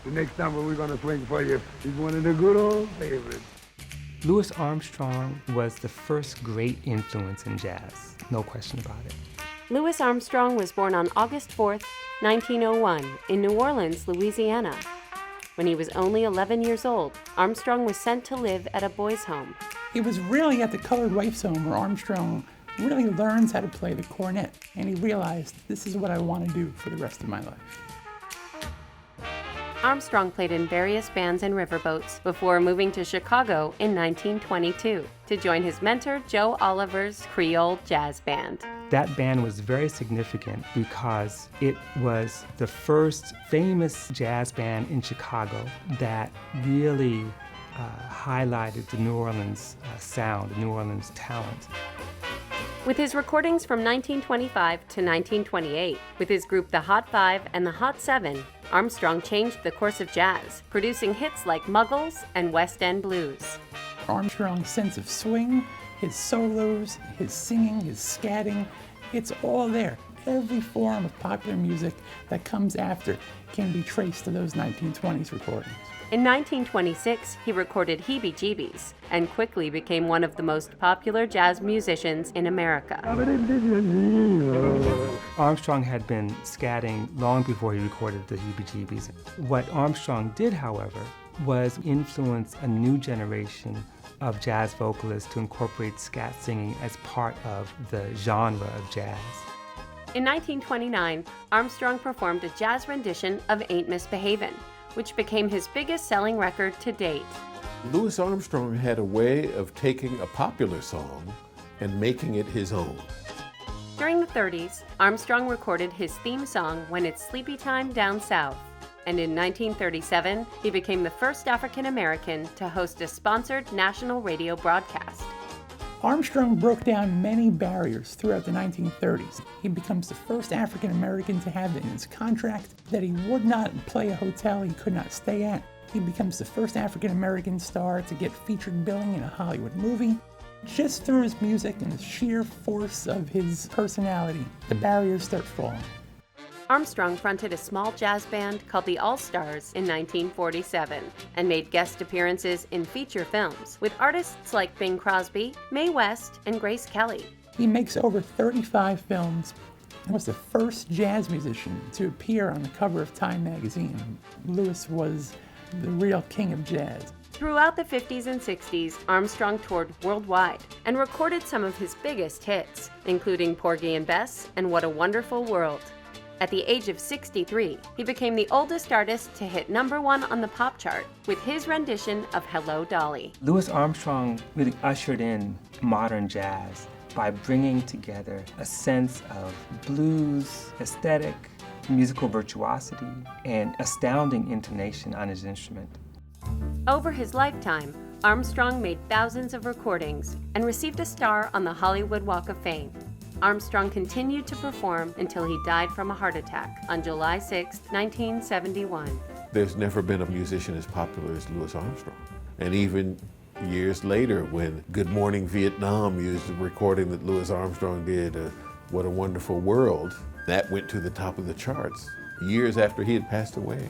The next number we're gonna swing for you is one of the good old favorites. Louis Armstrong was the first great influence in jazz, no question about it. Louis Armstrong was born on August 4th, 1901, in New Orleans, Louisiana. When he was only 11 years old, Armstrong was sent to live at a boys' home. It was really at the Colored Wife's Home where Armstrong really learns how to play the cornet, and he realized, this is what I want to do for the rest of my life. Armstrong played in various bands and riverboats before moving to Chicago in 1922 to join his mentor Joe Oliver's Creole Jazz Band. That band was very significant because it was the first famous jazz band in Chicago that really highlighted the New Orleans sound, the New Orleans talent. With his recordings from 1925 to 1928, with his group The Hot Five and The Hot Seven, Armstrong changed the course of jazz, producing hits like Muggles and West End Blues. Armstrong's sense of swing, his solos, his singing, his scatting, it's all there. Every form of popular music that comes after can be traced to those 1920s recordings. In 1926, he recorded Heebie Jeebies and quickly became one of the most popular jazz musicians in America. Armstrong had been scatting long before he recorded the Heebie Jeebies. What Armstrong did, however, was influence a new generation of jazz vocalists to incorporate scat singing as part of the genre of jazz. In 1929, Armstrong performed a jazz rendition of Ain't Misbehavin', which became his biggest selling record to date. Louis Armstrong had a way of taking a popular song and making it his own. During the 30s, Armstrong recorded his theme song When It's Sleepy Time Down South. And in 1937, he became the first African American to host a sponsored national radio broadcast. Armstrong broke down many barriers throughout the 1930s. He becomes the first African American to have in his contract that he would not play a hotel he could not stay at. He becomes the first African American star to get featured billing in a Hollywood movie. Just through his music and the sheer force of his personality, the barriers start falling. Armstrong fronted a small jazz band called the All-Stars in 1947 and made guest appearances in feature films with artists like Bing Crosby, Mae West, and Grace Kelly. He makes over 35 films and was the first jazz musician to appear on the cover of Time magazine. Louis was the real king of jazz. Throughout the 50s and 60s, Armstrong toured worldwide and recorded some of his biggest hits, including Porgy and Bess and What a Wonderful World. At the age of 63, he became the oldest artist to hit #1 on the pop chart with his rendition of Hello, Dolly. Louis Armstrong really ushered in modern jazz by bringing together a sense of blues, aesthetic, musical virtuosity, and astounding intonation on his instrument. Over his lifetime, Armstrong made thousands of recordings and received a star on the Hollywood Walk of Fame. Armstrong continued to perform until he died from a heart attack on July 6, 1971. There's never been a musician as popular as Louis Armstrong. And even years later, when Good Morning Vietnam used a recording that Louis Armstrong did, What a Wonderful World, that went to the top of the charts years after he had passed away.